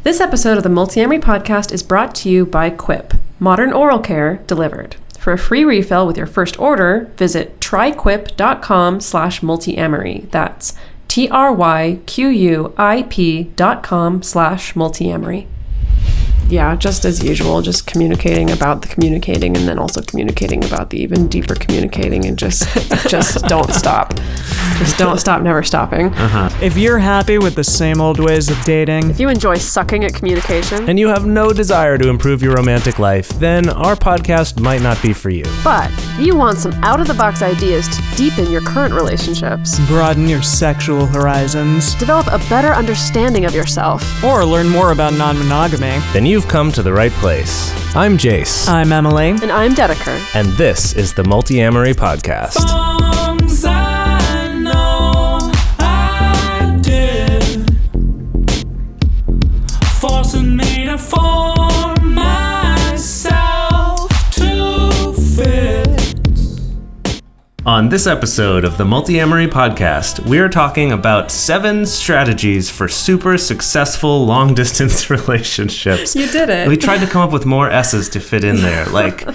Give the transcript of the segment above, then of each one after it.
This episode of the Multiamory podcast is brought to you by Quip, modern oral care delivered. For a free refill with your first order, visit tryquip.com/multiamory. That's tryquip.com/multiamory. Yeah, just as usual, just communicating about the communicating and then also communicating about the even deeper communicating and just don't stop. Just don't stop, never stopping. If you're happy with the same old ways of dating, If you enjoy sucking at communication, and you have no desire to improve your romantic life, then our podcast might not be for you. but if you want some out-of-the-box ideas to deepen your current relationships, broaden your sexual horizons, develop a better understanding of yourself, or learn more about non-monogamy, Then you've come to the right place. I'm Jase, I'm Emily. and I'm Dedeker. and this is the Multiamory podcast. Songs I know I did, forcing me to form myself to fit. On this episode of the Multiamory podcast, we're talking about 7 strategies for super successful long-distance relationships. You did it. We tried to come up with more S's to fit in there, like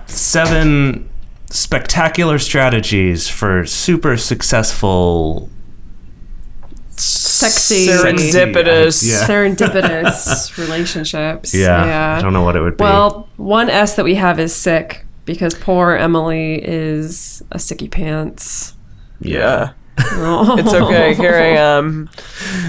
7 spectacular strategies for super successful Sexy, Serendipitous. Yeah. serendipitous relationships. Yeah, I don't know what it would be. Well, one S that we have is sick, because poor Emily is a sicky pants. Yeah. Oh. It's okay. Here I am.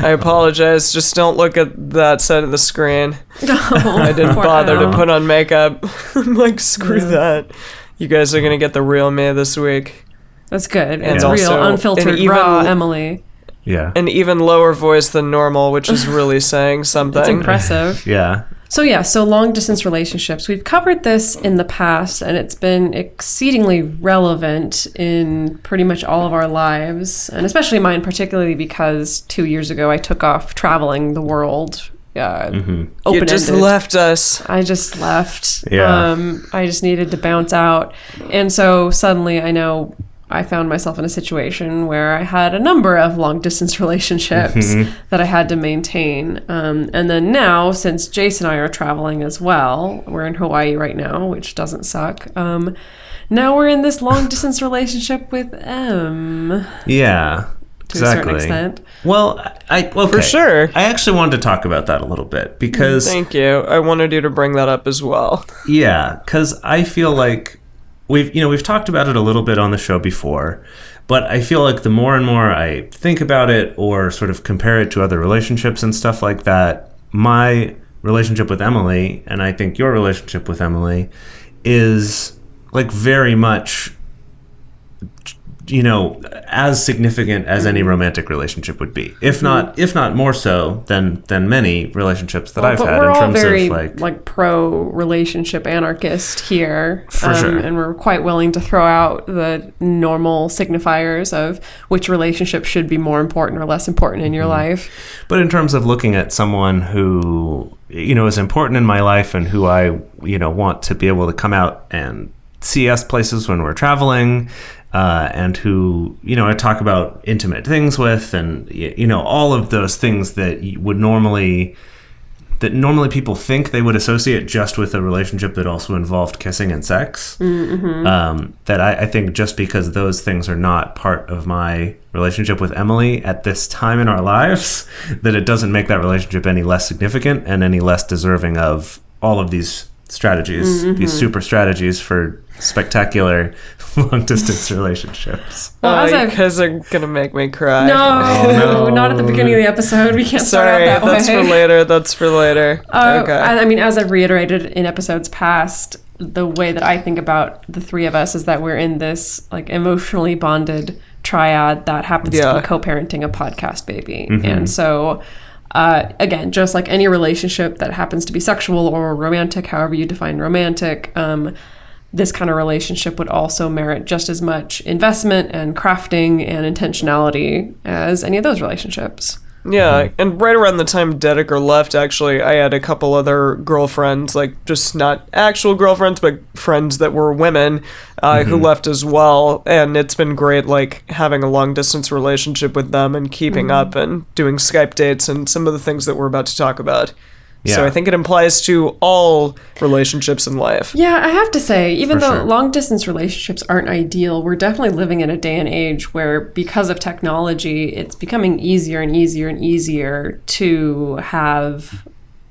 I apologize. Just don't look at that side of the screen. I didn't Poor bother to Em. put on makeup. I'm like, screw that. You guys are going to get the real me this week. That's good. And It's also real, unfiltered, an even- raw Emily. Yeah. An even lower voice than normal, which is really saying something. It's impressive. Yeah. So long distance relationships. We've covered this in the past, and it's been exceedingly relevant in pretty much all of our lives, and especially mine, particularly because 2 years ago I took off traveling the world. You Open-ended. just left us. I just left. Yeah. I just needed to bounce out. And so suddenly I know I found myself in a situation where I had a number of long distance relationships that I had to maintain. And then now, since Jase and I are traveling as well, we're in Hawaii right now, which doesn't suck. Now we're in this long distance relationship with M Yeah. to a certain extent. Well, okay. For sure. I actually wanted to talk about that a little bit because, Thank you. I wanted you to bring that up as well. yeah, because I feel like we've talked about it a little bit on the show before, but I feel like the more and more I think about it or sort of compare it to other relationships and stuff like that, my relationship with Emily, and I think your relationship with Emily, is like very much, as significant as any romantic relationship would be, if not more so than many relationships that I've But had we're in all terms very of like pro relationship anarchist here, For sure. and we're quite willing to throw out the normal signifiers of which relationship should be more important or less important in your life. But in terms of looking at someone who, is important in my life and who I, want to be able to come out and see us places when we're traveling, and who, I talk about intimate things with, and, all of those things that normally people think they would associate just with a relationship that also involved kissing and sex. That I think just because those things are not part of my relationship with Emily at this time in our lives, that it doesn't make that relationship any less significant and any less deserving of all of these strategies, these super strategies for spectacular long-distance relationships. Because they're going to make me cry. No, not at the beginning of the episode. We can't Sorry, start out that that's way. for later. That's for later. Okay. I mean, as I've reiterated in episodes past, the way that I think about the three of us is that we're in this like emotionally bonded triad that happens to be co-parenting a podcast baby. And so again, just like any relationship that happens to be sexual or romantic, however you define romantic, this kind of relationship would also merit just as much investment and crafting and intentionality as any of those relationships. Yeah, and right around the time Dedeker left, actually, I had a couple other girlfriends, like just not actual girlfriends, but friends that were women who left as well. And it's been great, like having a long distance relationship with them and keeping up and doing Skype dates and some of the things that we're about to talk about. So I think it applies to all relationships in life. Yeah, I have to say, even For though sure. long distance relationships aren't ideal, we're definitely living in a day and age where, because of technology, it's becoming easier and easier and easier to have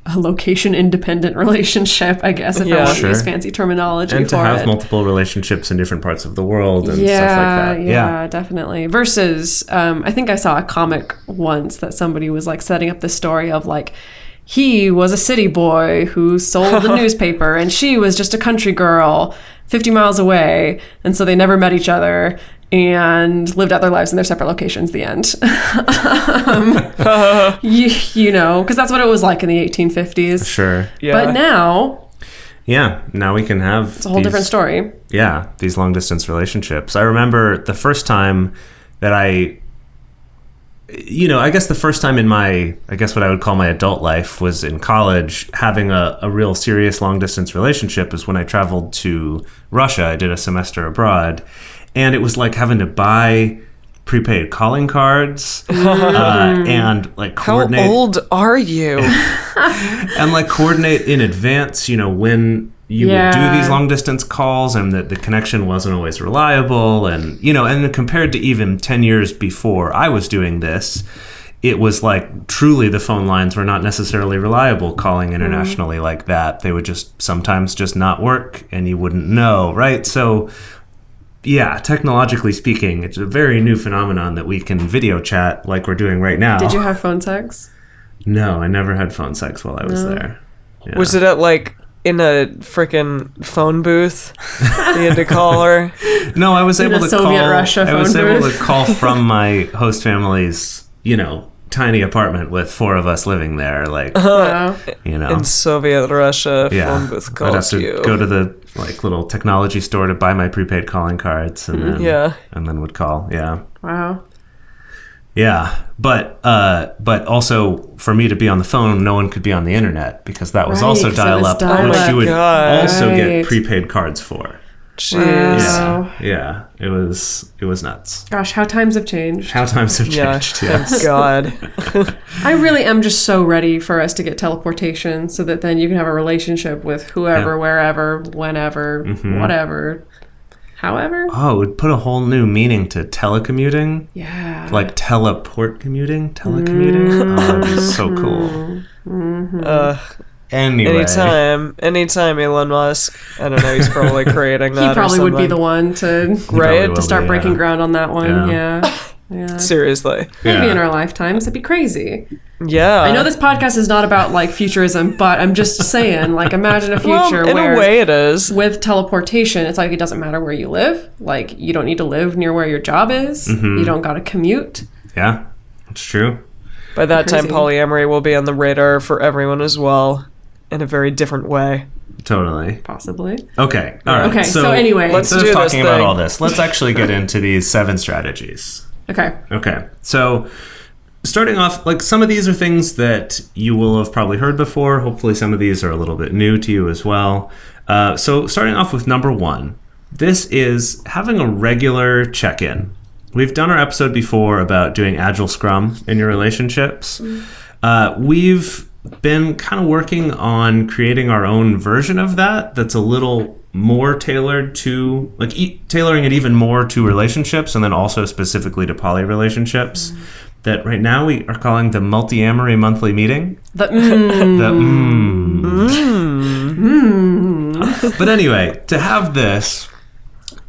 a location independent relationship, I guess, if I want to use fancy terminology and to for have it. multiple relationships in different parts of the world and stuff like that. Yeah, definitely. Versus, I think I saw a comic once that somebody was like setting up the story of like, he was a city boy who sold the newspaper and she was just a country girl 50 miles away. And so they never met each other and lived out their lives in their separate locations, the end. You know, because that's what it was like in the 1850s. Sure. But now, now we can have it's a whole different story. Yeah, these long distance relationships. I remember the first time that I guess the first time in my, I guess what I would call my adult life was in college, having a real serious long distance relationship is when I traveled to Russia. I did a semester abroad, and it was like having to buy prepaid calling cards and like coordinate. How old are you? And like coordinate in advance, when you would do these long distance calls, and that the connection wasn't always reliable. And, and compared to even 10 years before I was doing this, it was like truly the phone lines were not necessarily reliable calling internationally like that. They would just sometimes just not work and you wouldn't know. Right. So yeah, technologically speaking, it's a very new phenomenon that we can video chat like we're doing right now. Did you have phone sex? No, I never had phone sex while I was there. Yeah. Was it at like in a freaking phone booth? You had to call her? No, I was able to Soviet call. Russia I was phone able booth. to call from my host family's, tiny apartment with 4 of us living there. Like, Wow. In Soviet Russia, phone booth I'd have calls to you. go to the like little technology store to buy my prepaid calling cards, and then and then would call. Yeah. Wow. Yeah, but also for me to be on the phone, no one could be on the internet because that was Right, also 'cause it dial was up, dial-up. which you would God. also Right. get prepaid cards for. Jeez. Wow. Yeah, it was nuts. Gosh, how times have changed. How times have Yeah, changed. thank Yes. God. I really am just so ready for us to get teleportation so that then you can have a relationship with whoever, Yeah. wherever, whenever, whatever, however. Oh, it would put a whole new meaning to telecommuting. Yeah. Like teleport commuting, telecommuting. Oh, that'd be so cool. Anyway, Anytime Elon Musk. I don't know, he's probably creating that. He probably or would be something. the one to probably will start be, breaking yeah. ground on that one. Yeah. Seriously. Maybe Yeah. in our lifetimes. It'd be crazy. Yeah. I know this podcast is not about like futurism, but I'm just saying, like, imagine a future in where a way it is. with teleportation, it's like it doesn't matter where you live. Like, you don't need to live near where your job is. You don't got to commute. Yeah, it's true. By that time, Crazy. polyamory will be on the radar for everyone as well, in a very different way. Totally. Possibly. Okay. All right. Okay, so anyway. Let's instead do of this talking about thing. all this, let's actually get into these 7 strategies. Okay. Okay. So starting off, like some of these are things that you will have probably heard before. Hopefully some of these are a little bit new to you as well. So starting off with number 1, this is having a regular check-in. We've done our episode before about doing Agile Scrum in your relationships. We've been kind of working on creating our own version of that that's a little more tailored to, like, tailoring it even more to relationships and then also specifically to poly relationships. That right now we are calling the Multiamory monthly meeting. The But anyway, to have this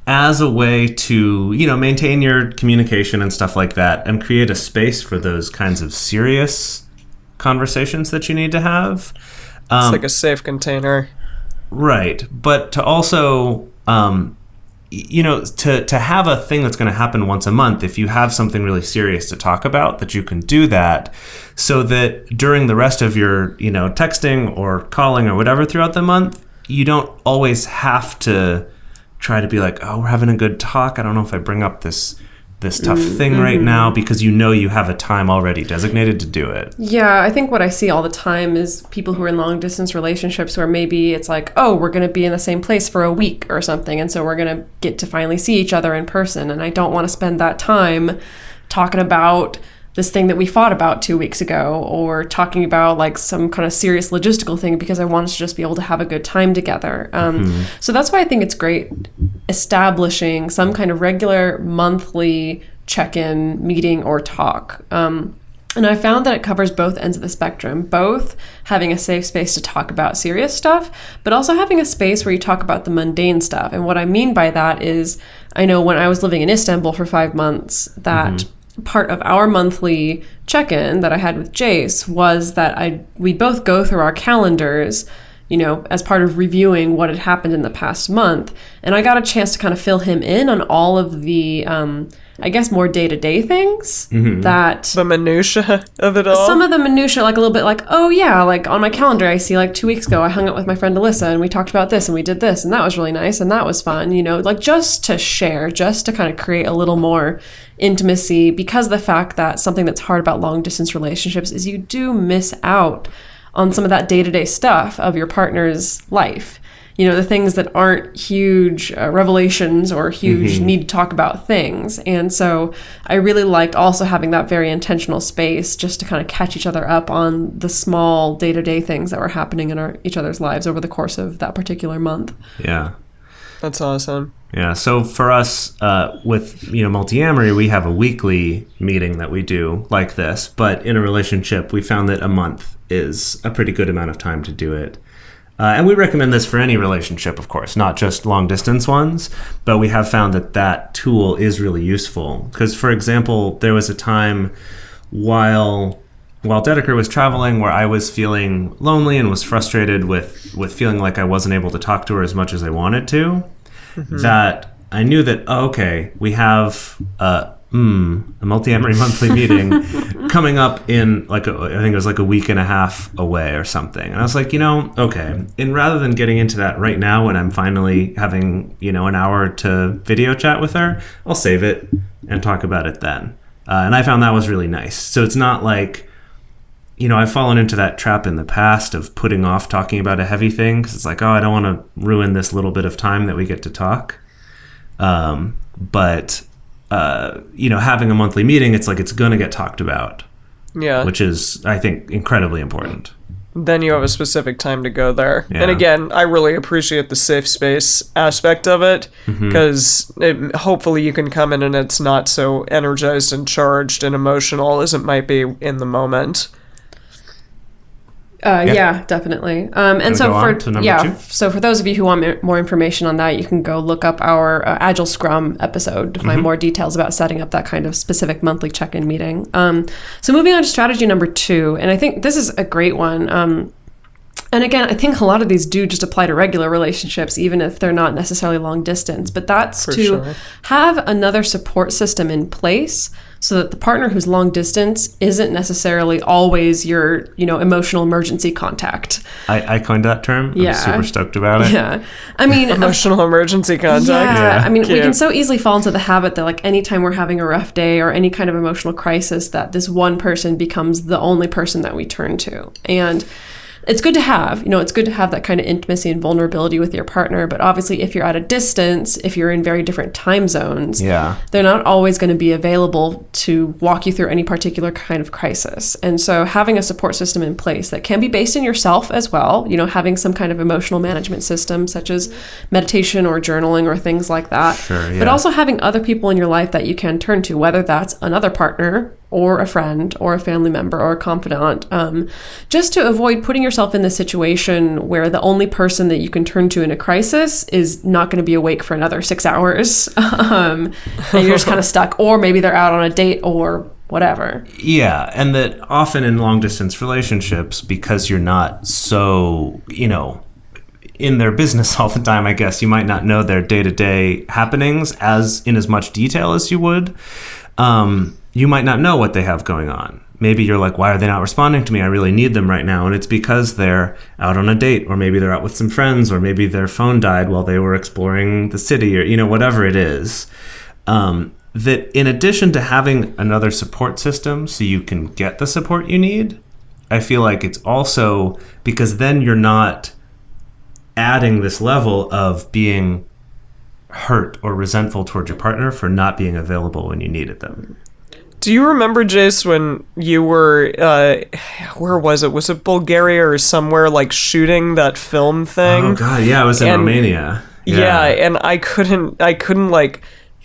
as a way to, maintain your communication and stuff like that and create a space for those kinds of serious conversations that you need to have. It's like a safe container. Right. But to also, to have a thing that's going to happen once a month, if you have something really serious to talk about, that you can do that so that during the rest of your, texting or calling or whatever throughout the month, you don't always have to try to be like, oh, we're having a good talk. I don't know if I bring up this tough thing right now, because you have a time already designated to do it. Yeah, I think what I see all the time is people who are in long distance relationships where maybe it's like, oh, we're going to be in the same place for a week or something. And so we're going to get to finally see each other in person. And I don't want to spend that time talking about this thing that we fought about 2 weeks ago, or talking about like some kind of serious logistical thing because I wanted to just be able to have a good time together. So that's why I think it's great establishing some kind of regular monthly check-in meeting or talk. And I found that it covers both ends of the spectrum, both having a safe space to talk about serious stuff, but also having a space where you talk about the mundane stuff. And what I mean by that is, I know when I was living in Istanbul for 5 months, that part of our monthly check-in that I had with Jase was that we both go through our calendars, you know, as part of reviewing what had happened in the past month. And I got a chance to kind of fill him in on all of the, I guess, more day-to-day things that... The minutia of it all? Some of the minutia, like a little bit like, oh yeah, like on my calendar, I see like 2 weeks ago, I hung out with my friend Alyssa and we talked about this and we did this and that was really nice and that was fun, you know, like just to share, just to kind of create a little more intimacy, because the fact that something that's hard about long-distance relationships is you do miss out on some of that day-to-day stuff of your partner's life. You know, the things that aren't huge revelations or huge need to talk about things. And so I really liked also having that very intentional space just to kind of catch each other up on the small day-to-day things that were happening in each other's lives over the course of that particular month. Yeah. That's awesome. Yeah. So for us, with, Multiamory, we have a weekly meeting that we do like this. But in a relationship, we found that a month is a pretty good amount of time to do it. And we recommend this for any relationship, of course, not just long distance ones. But we have found that tool is really useful. Because, for example, there was a time while Dedeker was traveling where I was feeling lonely and was frustrated with feeling like I wasn't able to talk to her as much as I wanted to, that I knew that, we have a Multiamory monthly meeting coming up in I think it was like a week and a half away or something. And I was like, and rather than getting into that right now when I'm finally having, an hour to video chat with her, I'll save it and talk about it then. And I found that was really nice. So it's not like, I've fallen into that trap in the past of putting off talking about a heavy thing because it's like, I don't want to ruin this little bit of time that we get to talk. But having a monthly meeting, it's like it's going to get talked about. Yeah. Which is, I think, incredibly important. Then you have a specific time to go there. Yeah. And again, I really appreciate the safe space aspect of it because hopefully you can come in and it's not so energized and charged and emotional as it might be in the moment. Yeah, definitely. And so for those of you who want more information on that, you can go look up our Agile Scrum episode to find more details about setting up that kind of specific monthly check-in meeting. So moving on to strategy number 2, and I think this is a great one. And again, I think a lot of these do just apply to regular relationships, even if they're not necessarily long distance. But that's have another support system in place so that the partner who's long distance isn't necessarily always your, emotional emergency contact. I coined that term. I'm super stoked about it. Yeah. I mean, emotional emergency contact. Yeah. I mean, we can so easily fall into the habit that like anytime we're having a rough day or any kind of emotional crisis, that this one person becomes the only person that we turn to. And it's good to have, it's good to have that kind of intimacy and vulnerability with your partner. But obviously, if you're at a distance, if you're in very different time zones, they're not always going to be available to walk you through any particular kind of crisis. And so having a support system in place that can be based in yourself as well, having some kind of emotional management system such as meditation or journaling or things like that. But also having other people in your life that you can turn to, whether that's another partner or a friend or a family member or a confidant, just to avoid putting yourself in the situation where the only person that you can turn to in a crisis is not going to be awake for another 6 hours and you're just kind of stuck, or maybe they're out on a date or whatever. Yeah, and that often in long distance relationships, because you're not so, in their business all the time, I guess, you might not know their day-to-day happenings in as much detail as you would. You might not know what they have going on. Maybe you're like, why are they not responding to me? I really need them right now. And it's because they're out on a date, or maybe they're out with some friends, or maybe their phone died while they were exploring the city, or, whatever it is. That in addition to having another support system so you can get the support you need, I feel like it's also because then you're not adding this level of being hurt or resentful towards your partner for not being available when you needed them. Do you remember, Jase, when you were, where was it? Was it Bulgaria or somewhere, like, shooting that film thing? Oh, God, yeah, I was in Romania. Yeah, and I couldn't, like,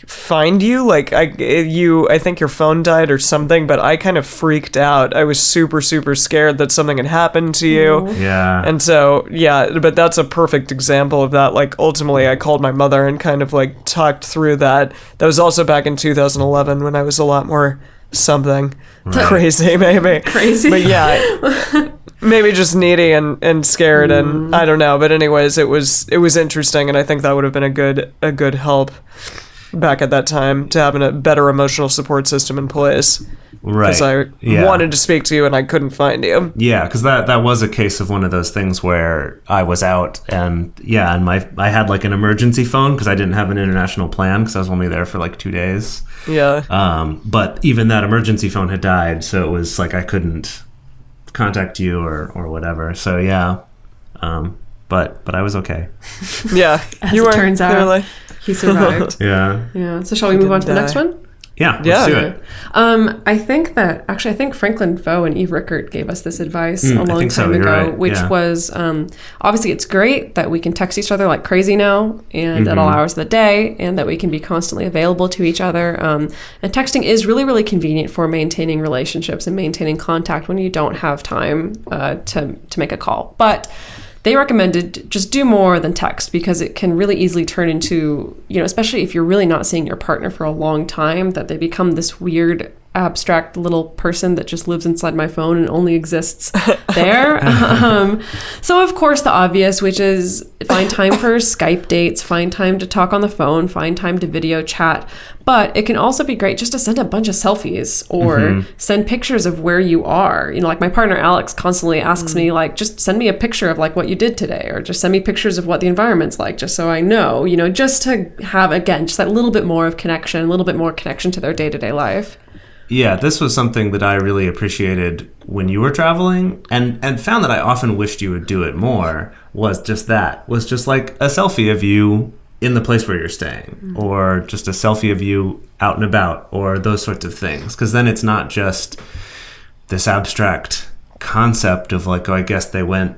find you. Like, I think your phone died or something, but I kind of freaked out. I was super, super scared that something had happened to you. Yeah. And so, yeah, but that's a perfect example of that. Like, ultimately, I called my mother and kind of, like, talked through that. That was also back in 2011 when I was a lot more something crazy, maybe. Crazy? But yeah, maybe just needy and scared, and I don't know. But anyways, it was interesting, and I think that would have been a good help back at that time to having a better emotional support system in place. Right. Because I wanted to speak to you and I couldn't find you. Yeah, because that was a case of one of those things where I was out and I had like an emergency phone because I didn't have an international plan because I was only there for like 2 days. Yeah. But even that emergency phone had died, so it was like I couldn't contact you or whatever. So yeah. But I was okay. Yeah. As it turns out, clearly. he survived. Yeah. Yeah. So shall we move on to the next one? Yeah, let's do it. I think Franklin Foe and Eve Rickert gave us this advice a long time ago, right. which was obviously it's great that we can text each other like crazy now and at all hours of the day, and that we can be constantly available to each other. And texting is really, really convenient for maintaining relationships and maintaining contact when you don't have time to make a call. But they recommended just do more than text because it can really easily turn into, especially if you're really not seeing your partner for a long time, that they become this weird, abstract little person that just lives inside my phone and only exists there. So, of course, the obvious, which is find time for Skype dates, find time to talk on the phone, find time to video chat. But it can also be great just to send a bunch of selfies or send pictures of where you are. Like my partner Alex constantly asks me, like, just send me a picture of like what you did today, or just send me pictures of what the environment's like, just so I know, just to have, again, just that little bit more of connection, a little bit more connection to their day-to-day life. Yeah, this was something that I really appreciated when you were traveling and found that I often wished you would do it more, was just like a selfie of you in the place where you're staying, or just a selfie of you out and about, or those sorts of things. Because then it's not just this abstract concept of like, oh, I guess they went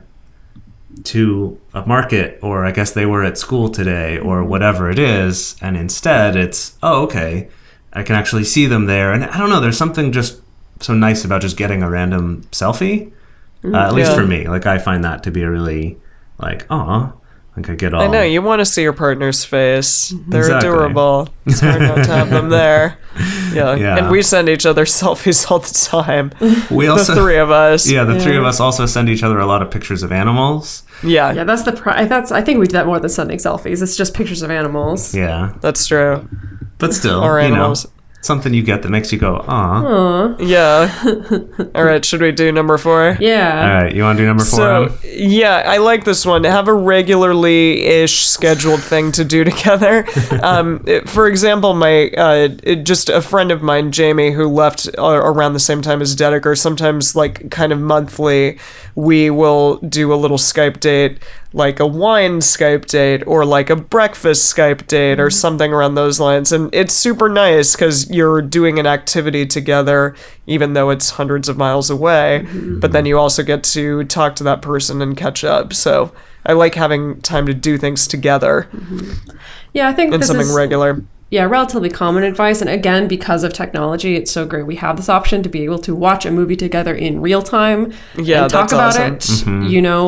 to a market, or I guess they were at school today, or whatever it is. And instead it's, oh, okay, I can actually see them there. And I don't know, there's something just so nice about just getting a random selfie. At least for me. Like, I find that to be a really, like, aw, like I get all... I know, you want to see your partner's face. They're Exactly. adorable. It's hard not to have them there. Yeah. Yeah. And we send each other selfies all the time. We also, the three of us. Yeah, the three of us also send each other a lot of pictures of animals. Yeah. Yeah, that's I think we do that more than sending selfies. It's just pictures of animals. Yeah. That's true. But still, Or animals. Something you get that makes you go, aw. Yeah. All right, should we do number 4? Yeah. All right, you want to do number 4? So, yeah, I like this one. Have a regularly-ish scheduled thing to do together. For example, just a friend of mine, Jamie, who left around the same time as Dedeker, sometimes, like, kind of monthly, we will do a little Skype date, like a wine Skype date, or like a breakfast Skype date, or something around those lines. And it's super nice because you're doing an activity together, even though it's hundreds of miles away. But then you also get to talk to that person and catch up. So I like having time to do things together. Yeah, I think and this something is regular. Yeah, relatively common advice. And again, because of technology, it's so great. We have this option to be able to watch a movie together in real time and talk about it.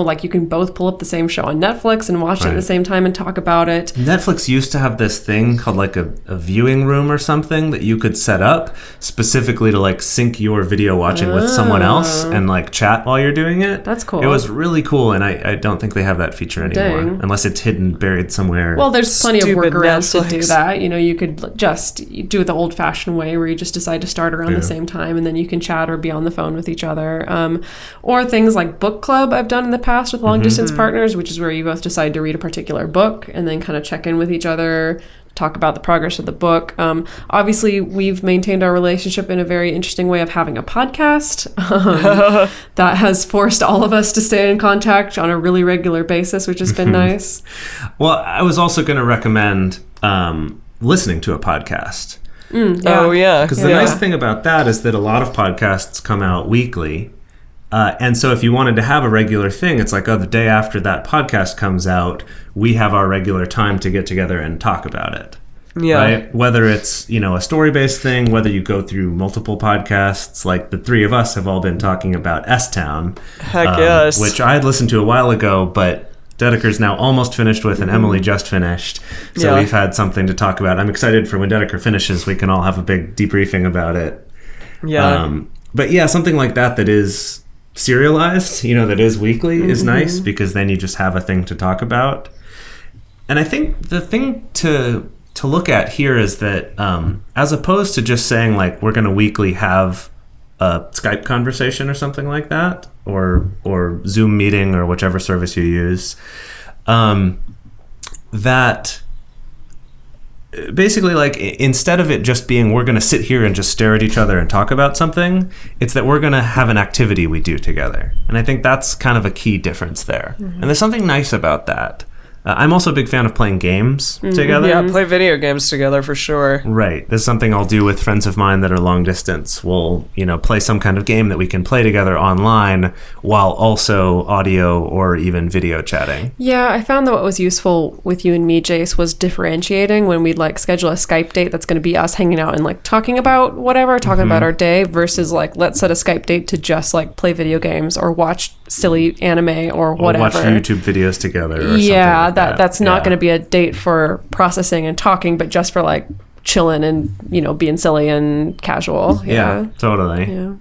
Like you can both pull up the same show on Netflix and watch it at the same time and talk about it. Netflix used to have this thing called like a viewing room or something that you could set up specifically to like sync your video watching with someone else and like chat while you're doing it. That's cool. It was really cool, and I don't think they have that feature anymore. Dang. Unless it's hidden, buried somewhere. Well, there's plenty of Stupid workarounds to do Netflix. that. You could just do it the old-fashioned way where you just decide to start around the same time, and then you can chat or be on the phone with each other. Or things like book club I've done in the past with long-distance partners, which is where you both decide to read a particular book and then kind of check in with each other, talk about the progress of the book. Obviously, we've maintained our relationship in a very interesting way of having a podcast that has forced all of us to stay in contact on a really regular basis, which has been nice. Well, I was also going to recommend listening to a podcast. Oh, yeah. Because the nice thing about that is that a lot of podcasts come out weekly. And so if you wanted to have a regular thing, it's like, oh, the day after that podcast comes out, we have our regular time to get together and talk about it. Yeah. Right? Whether it's, a story-based thing, whether you go through multiple podcasts, like the three of us have all been talking about S-Town. Heck yes. Which I had listened to a while ago, but Dedeker's now almost finished with, and Emily just finished. So we've had something to talk about. I'm excited for when Dedeker finishes, we can all have a big debriefing about it. Yeah. But yeah, something like that is serialized, that is weekly, is nice, because then you just have a thing to talk about. And I think the thing to look at here is that as opposed to just saying, like, we're going to weekly have a Skype conversation or something like that, or Zoom meeting or whichever service you use, that basically, like, instead of it just being we're going to sit here and just stare at each other and talk about something, it's that we're going to have an activity we do together. And I think that's kind of a key difference there. And there's something nice about that. I'm also a big fan of playing games together. Yeah, play video games together for sure. Right. There's something I'll do with friends of mine that are long distance. We'll, play some kind of game that we can play together online while also audio or even video chatting. Yeah, I found that what was useful with you and me, Jase, was differentiating when we'd like schedule a Skype date that's going to be us hanging out and like talking about whatever, talking about our day, versus like let's set a Skype date to just like play video games or watch silly anime or whatever. Or watch YouTube videos together or something like that's not going to be a date for processing and talking, but just for like chilling and being silly and casual. Yeah, totally. Yeah.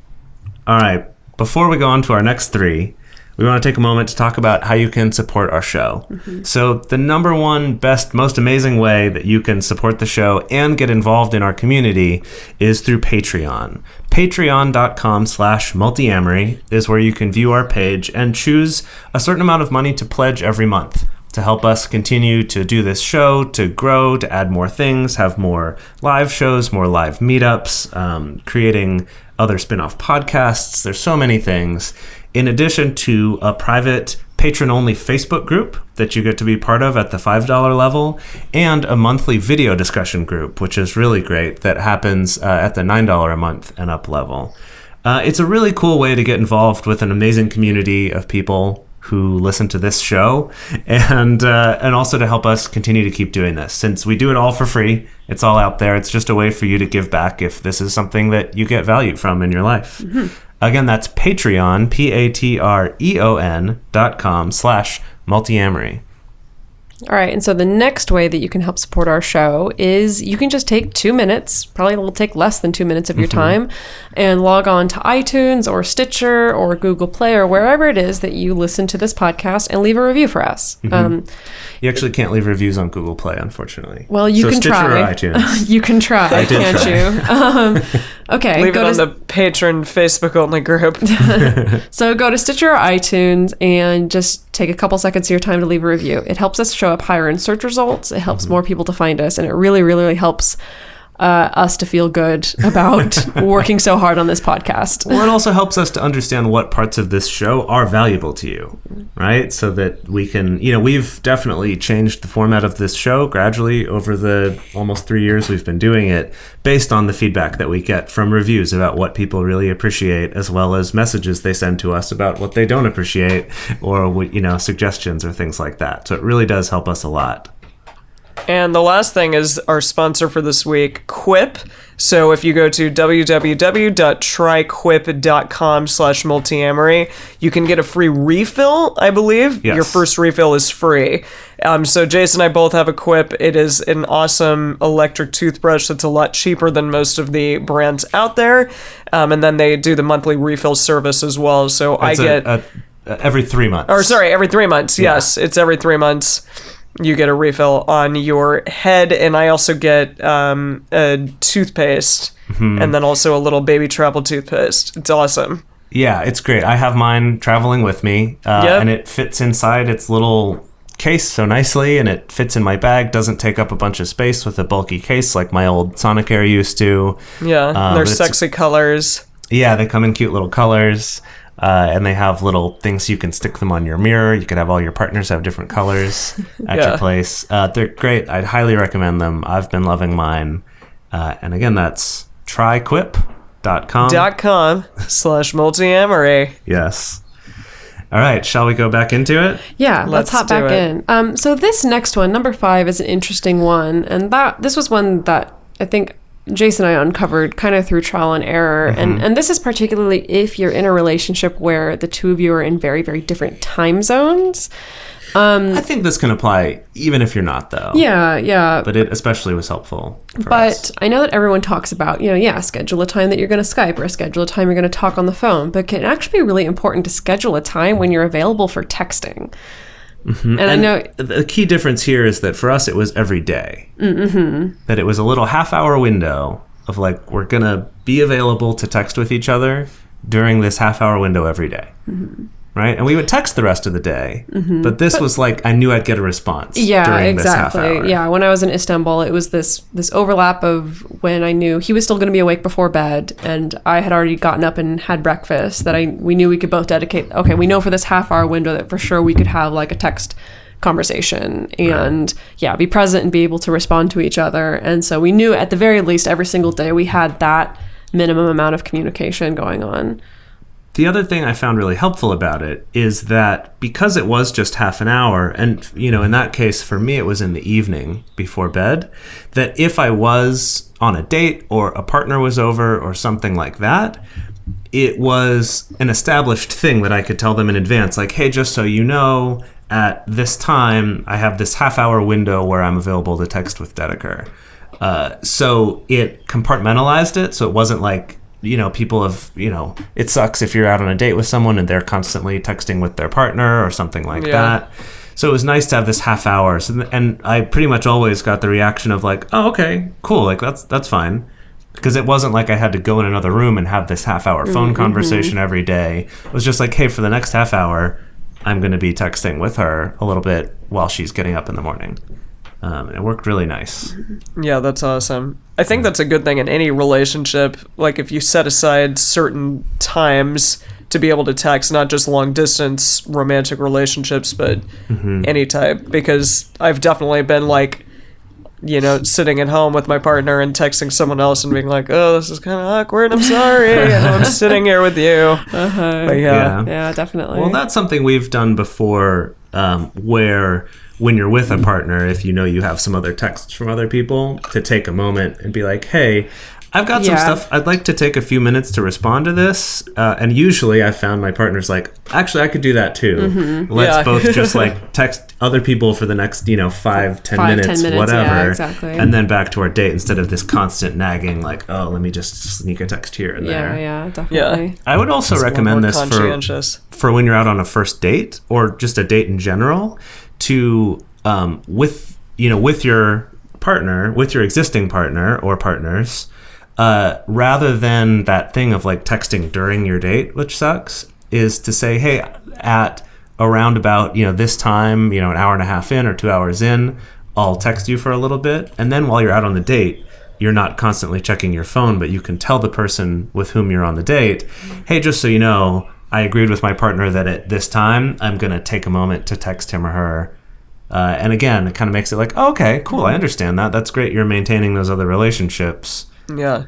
All right, before we go on to our next three, we want to take a moment to talk about how you can support our show. So the number one, best, most amazing way that you can support the show and get involved in our community is through Patreon. Patreon.com/Multiamory is where you can view our page and choose a certain amount of money to pledge every month to help us continue to do this show, to grow, to add more things, have more live shows, more live meetups, creating other spin-off podcasts. There's so many things. In addition to a private patron-only Facebook group that you get to be part of at the $5 level, and a monthly video discussion group, which is really great, that happens at the $9 a month and up level. It's a really cool way to get involved with an amazing community of people who listen to this show, and also to help us continue to keep doing this. Since we do it all for free, it's all out there. It's just a way for you to give back if this is something that you get value from in your life. Again, that's Patreon, patreon.com/multiamory. All right, and so the next way that you can help support our show is you can just take 2 minutes, probably will take less than 2 minutes of your time, and log on to iTunes or Stitcher or Google Play or wherever it is that you listen to this podcast and leave a review for us. You actually can't leave reviews on Google Play, unfortunately. Well, you can Stitcher try. Or iTunes. You can try, can't you? Okay. Leave it on the patron Facebook only group. So go to Stitcher or iTunes and just take a couple seconds of your time to leave a review. It helps us show up higher in search results. It helps more people to find us, and it really, really, really helps us to feel good about working so hard on this podcast. Well, it also helps us to understand what parts of this show are valuable to you, right? So that we can, we've definitely changed the format of this show gradually over the almost 3 years we've been doing it, based on the feedback that we get from reviews about what people really appreciate, as well as messages they send to us about what they don't appreciate, or suggestions or things like that. So it really does help us a lot. And the last thing is our sponsor for this week, Quip. So if you go to www.tryquip.com/multiamory, you can get a free refill, I believe. Yes. Your first refill is free. So Jase and I both have a Quip. It is an awesome electric toothbrush that's a lot cheaper than most of the brands out there. And then they do the monthly refill service as well. So It's I get... every 3 months. Or sorry, every 3 months. Yes, it's every 3 months. You get a refill on your head, and I also get a toothpaste, and then also a little baby travel toothpaste. It's awesome. Yeah, it's great. I have mine traveling with me, and it fits inside its little case so nicely, and it fits in my bag, doesn't take up a bunch of space with a bulky case like my old Sonicare used to. Yeah, they're sexy colors. Yeah, they come in cute little colors. And they have little things you can stick them on your mirror. You could have all your partners have different colors at your place. They're great. I'd highly recommend them. I've been loving mine. And again, that's tryquip.com. .com/multiamory. Yes. All right, shall we go back into it? Yeah, let's hop back in. So this next one, number 5, is an interesting one, and this was one that I think Jase and I uncovered kind of through trial and error. And this is particularly if you're in a relationship where the two of you are in very, very different time zones. I think this can apply even if you're not, though. Yeah. But it especially was helpful for But us. I know that everyone talks about, schedule a time that you're going to Skype or schedule a time you're going to talk on the phone. But it can actually be really important to schedule a time when you're available for texting. Mm-hmm. And I know the key difference here is that for us, it was every day. Mm-hmm. That it was a little half-hour window of like, we're going to be available to text with each other during this half-hour window every day. Mm-hmm. Right? And we would text the rest of the day. Mm-hmm. But this was like, I knew I'd get a response during this half hour. Yeah, when I was in Istanbul, it was this overlap of when I knew he was still going to be awake before bed, and I had already gotten up and had breakfast, that we knew we could both dedicate, okay, we know for this half-hour window that for sure we could have like a text conversation and be present and be able to respond to each other. And so we knew at the very least every single day we had that minimum amount of communication going on. The other thing I found really helpful about it is that because it was just half an hour, and, in that case, for me, it was in the evening before bed, that if I was on a date or a partner was over or something like that, it was an established thing that I could tell them in advance, like, hey, just so you know, at this time, I have this half-hour window where I'm available to text with Dedeker. So it compartmentalized it, so it wasn't like, people have, it sucks if you're out on a date with someone and they're constantly texting with their partner or something like that. So it was nice to have this half hour. And I pretty much always got the reaction of like, oh, okay, cool. Like that's fine. Because it wasn't like I had to go in another room and have this half hour phone conversation every day. It was just like, hey, for the next half hour, I'm going to be texting with her a little bit while she's getting up in the morning. It worked really nice. Yeah, that's awesome. I think that's a good thing in any relationship. Like if you set aside certain times to be able to text, not just long distance romantic relationships, but any type. Because I've definitely been like, sitting at home with my partner and texting someone else and being like, oh, this is kind of awkward. I'm sorry. I'm sitting here with you. But yeah, definitely. Well, that's something we've done before where when you're with a partner, if you have some other texts from other people, to take a moment and be like, hey, I've got some stuff. I'd like to take a few minutes to respond to this. And usually I found my partner's like, actually, I could do that too. Mm-hmm. Let's both just like text other people for the next, 5-10 minutes, whatever. Yeah, exactly. And then back to our date instead of this constant nagging, like, oh, let me just sneak a text here and there. Yeah, definitely. Yeah. I would also recommend this for when you're out on a first date or just a date in general, to with your partner, with your existing partner or partners, rather than that thing of like texting during your date, which sucks, is to say, hey, at around about this time, an hour and a half in or 2 hours in, I'll text you for a little bit, and then while you're out on the date, you're not constantly checking your phone, but you can tell the person with whom you're on the date, hey, just so you know, I agreed with my partner that at this time, I'm going to take a moment to text him or her. And again, it kind of makes it like, oh, okay, cool, I understand that. That's great. You're maintaining those other relationships. Yeah.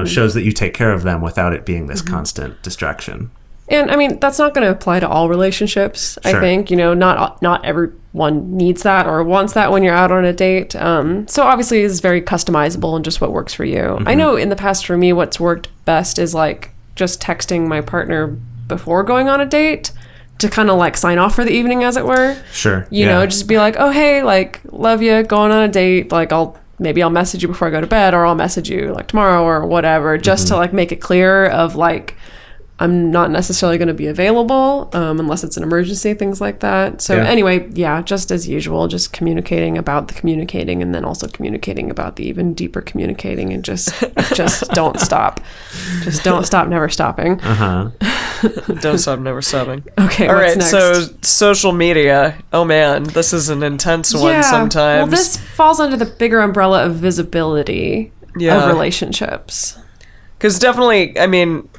Shows that you take care of them without it being this constant distraction. And I mean, that's not going to apply to all relationships. Sure. I think, not everyone needs that or wants that when you're out on a date. So obviously it's very customizable and just what works for you. Mm-hmm. I know in the past for me, what's worked best is like just texting my partner before going on a date to kind of like sign off for the evening, as it were. Sure. You know, just be like, oh, hey, like, love you, going on a date. Like, I'll message you before I go to bed, or I'll message you like tomorrow or whatever, just to like make it clear of like, I'm not necessarily going to be available unless it's an emergency, things like that. So anyway, just as usual, just communicating about the communicating, and then also communicating about the even deeper communicating, and just don't stop. Just don't stop, never stopping. Don't stop, never stopping. Okay, all right, next? So social media. Oh man, this is an intense one sometimes. Well, this falls under the bigger umbrella of visibility of relationships. Because definitely, I mean,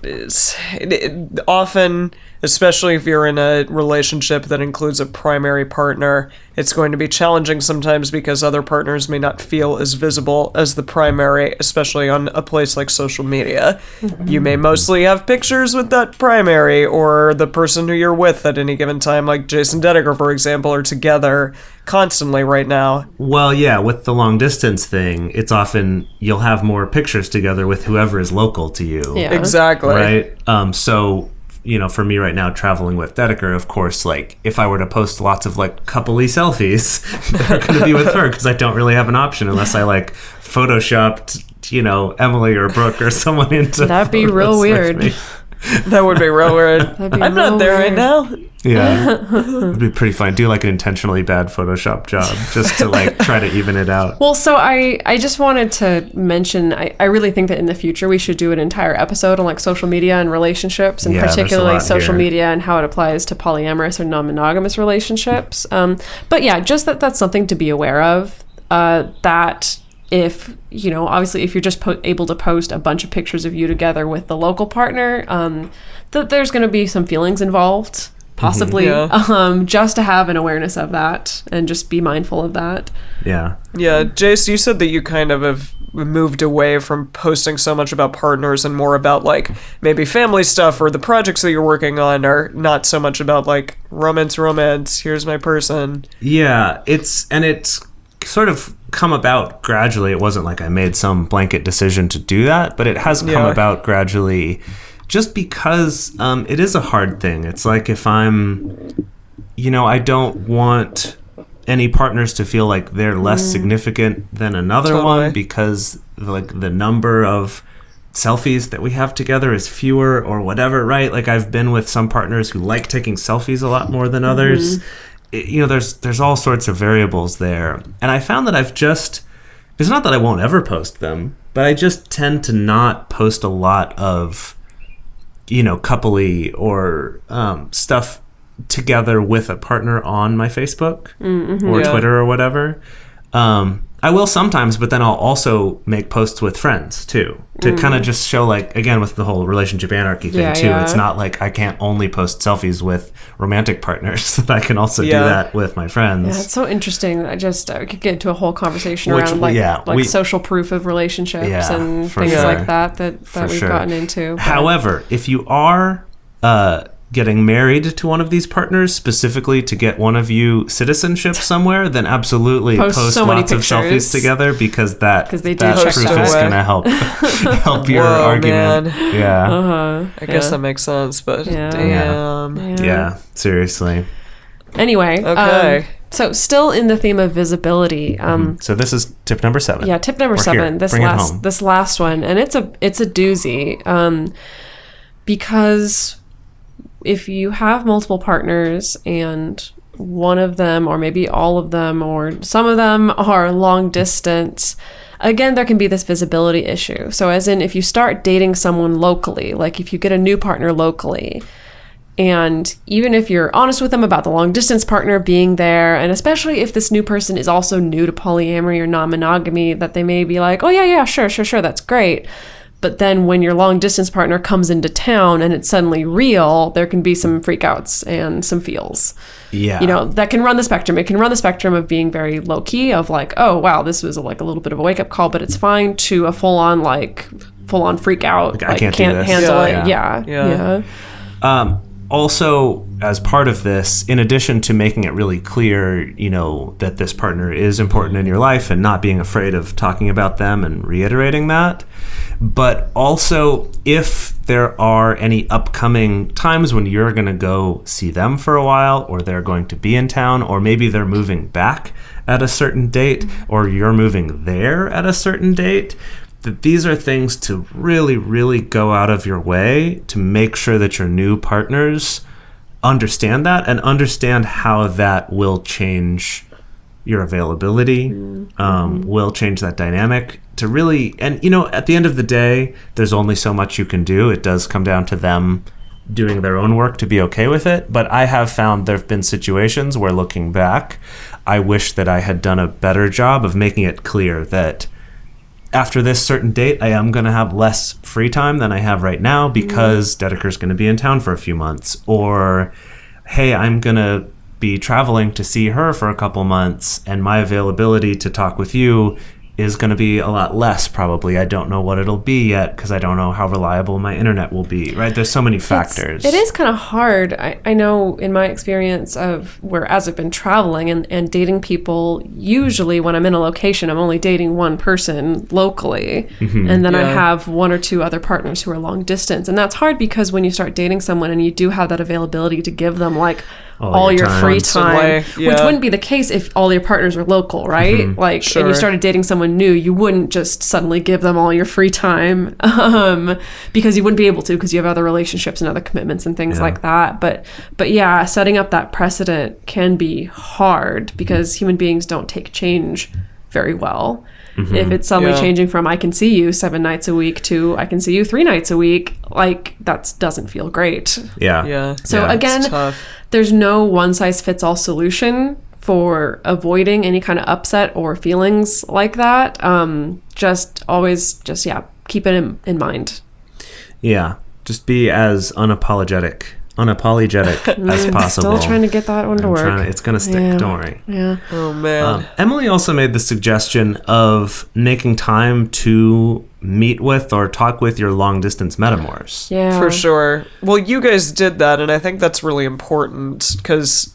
often especially if you're in a relationship that includes a primary partner. It's going to be challenging sometimes because other partners may not feel as visible as the primary, especially on a place like social media. You may mostly have pictures with that primary or the person who you're with at any given time, like Jase and Dedeker, for example, are together constantly right now. Well, yeah, with the long distance thing, it's often you'll have more pictures together with whoever is local to you. Yeah. Exactly. Right? So, for me right now, traveling with Dedeker, of course, like, if I were to post lots of, like, coupley selfies, they're going to be with her because I don't really have an option unless I, like, photoshopped, Emily or Brooke or someone into That'd be real photos with weird. me. That would be real weird. That'd be I'm real not there right weird. now. Yeah. It'd be pretty fun. Do, like, an intentionally bad Photoshop job just to, like, try to even it out. Well, so I just wanted to mention, I really think that in the future we should do an entire episode on like social media and relationships, and Yeah, there's a particularly lot social here. media and how it applies to polyamorous or non-monogamous relationships. But yeah, just that's something to be aware of, that if, obviously if you're just able to post a bunch of pictures of you together with the local partner, that there's going to be some feelings involved. Possibly, just to have an awareness of that and just be mindful of that. Yeah. Yeah, Jase, you said that you kind of have moved away from posting so much about partners and more about, like, maybe family stuff or the projects that you're working on, or not so much about, like, romance, here's my person. Yeah, it's sort of come about gradually. It wasn't like I made some blanket decision to do that, but it has come about gradually. Just because it is a hard thing. It's like if I'm, I don't want any partners to feel like they're less significant than another one because like the number of selfies that we have together is fewer or whatever, right? Like I've been with some partners who like taking selfies a lot more than others. There's all sorts of variables there. And I found that it's not that I won't ever post them, but I just tend to not post a lot of coupley or stuff together with a partner on my Facebook or Twitter or whatever. I will sometimes, but then I'll also make posts with friends too, to kind of just show, like, again, with the whole relationship anarchy thing too. It's not like I can't only post selfies with romantic partners, that I can also do that with my friends. Yeah, it's so interesting. I could get into a whole conversation around social proof of relationships and things like that we've gotten into. But However, if you are getting married to one of these partners specifically to get one of you citizenship somewhere, then absolutely post so many lots of selfies together because that they do that check proof that is way. going to help your argument. Man. Yeah. I guess that makes sense, but damn. Yeah, seriously. Anyway, Okay. so still in the theme of visibility. So this is tip number 7. Yeah, tip number We're 7. here. This Bring it home. last one, and it's a doozy, because if you have multiple partners and one of them, or maybe all of them, or some of them are long distance, again, there can be this visibility issue. So as in, if you start dating someone locally, like if you get a new partner locally, and even if you're honest with them about the long distance partner being there, and especially if this new person is also new to polyamory or non-monogamy, that they may be like, oh yeah, sure, that's great. But then when your long distance partner comes into town and it's suddenly real, there can be some freakouts and some feels. Yeah. That can run the spectrum. It can run the spectrum of being very low key, of like, oh wow, this was like a little bit of a wake up call, but it's fine, to a full on freak out. I can't do this. handle it. Yeah. Also, as part of this, in addition to making it really clear, that this partner is important in your life and not being afraid of talking about them and reiterating that, but also if there are any upcoming times when you're going to go see them for a while, or they're going to be in town, or maybe they're moving back at a certain date, or you're moving there at a certain date, that these are things to really, really go out of your way to make sure that your new partners understand that and understand how that will change your availability, will change that dynamic to really, and at the end of the day, there's only so much you can do. It does come down to them doing their own work to be okay with it. But I have found there have been situations where, looking back, I wish that I had done a better job of making it clear that after this certain date, I am going to have less free time than I have right now because Dedeker's going to be in town for a few months. Or, hey, I'm going to be traveling to see her for a couple months, and my availability to talk with you is going to be a lot less probably. I don't know what it'll be yet because I don't know how reliable my internet will be, right? There's so many factors. It is kind of hard. I know in my experience of where, as I've been traveling and dating people, usually when I'm in a location, I'm only dating one person locally. And then I have one or two other partners who are long distance. And that's hard because when you start dating someone and you do have that availability to give them like all your free time, which wouldn't be the case if all your partners are local, right? Like, and you started dating someone new, you wouldn't just suddenly give them all your free time because you wouldn't be able to because you have other relationships and other commitments and things like that. But yeah, setting up that precedent can be hard because human beings don't take change very well. If it's suddenly changing from I can see you 7 nights a week to I can see you 3 nights a week, like that doesn't feel great. So again, there's no one size fits all solution for avoiding any kind of upset or feelings like that. Just keep it in mind. Just be as unapologetic as possible. Still trying to get that one to work. It's gonna stick. Don't worry. Oh man. Emily also made the suggestion of making time to meet with or talk with your long distance metamors. For sure. Well, you guys did that, and I think that's really important because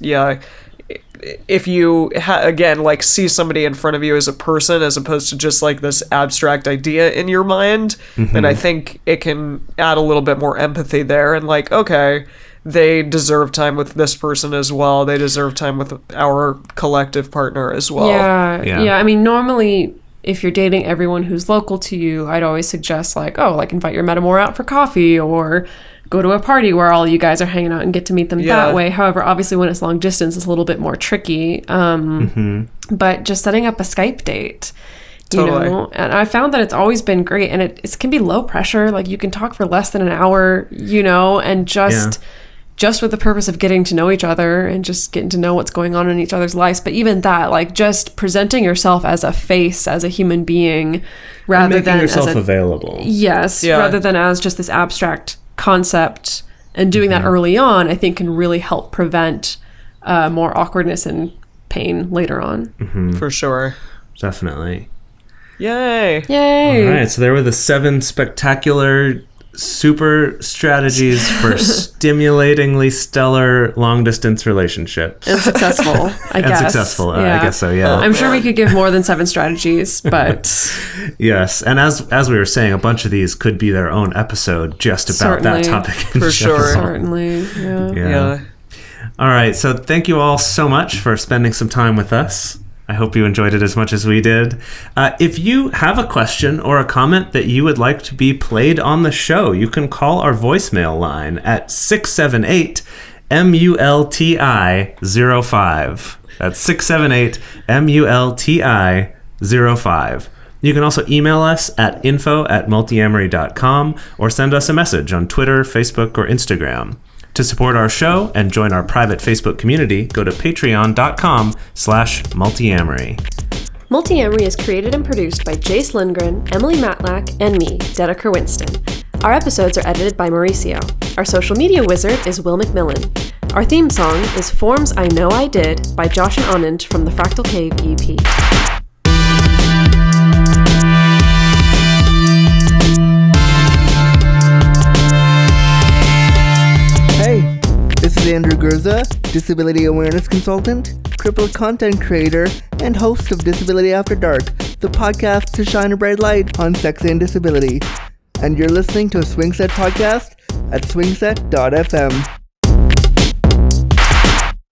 if you again like see somebody in front of you as a person as opposed to just like this abstract idea in your mind, then I think it can add a little bit more empathy there and like, okay, they deserve time with this person as well. They deserve time with our collective partner as well. Yeah. I mean, normally if you're dating everyone who's local to you, I'd always suggest like, invite your metamor out for coffee or go to a party where all you guys are hanging out and get to meet them that way. However, obviously when it's long distance, it's a little bit more tricky. But just setting up a Skype date, you know, and I found that it's always been great, and it can be low pressure. Like you can talk for less than an hour, you know, and just with the purpose of getting to know each other and just getting to know what's going on in each other's lives. But even that, like just presenting yourself as a face, as a human being, rather than making yourself as available. Rather than as just this abstract concept, and doing that early on, I think can really help prevent more awkwardness and pain later on. For sure. Definitely. Yay. All right, so there were the 7 spectacular super strategies for stimulatingly stellar long distance relationships. And successful, I guess. I guess so, I'm sure we could give more than 7 strategies, but... Yes, and as we were saying, a bunch of these could be their own episode just about that topic. For sure. Certainly, yeah. All right, so thank you all so much for spending some time with us. I hope you enjoyed it as much as we did. If you have a question or a comment that you would like to be played on the show, you can call our voicemail line at 678-MULTI-05. That's 678-MULTI-05. You can also email us at info@multiamory.com or send us a message on Twitter, Facebook, or Instagram. To support our show and join our private Facebook community, go to patreon.com/multiamory. Multiamory is created and produced by Jase, Lindgren, Emily Matlack, and me, Dedeker Winston. Our episodes are edited by Mauricio. Our social media wizard is Will McMillan. Our theme song is Forms I Know I Did by Josh and Anand from the Fractal Cave EP. This is Andrew Gurza, Disability Awareness Consultant, crippled content creator, and host of Disability After Dark, the podcast to shine a bright light on sex and disability. And you're listening to a Swing Set podcast at swingset.fm.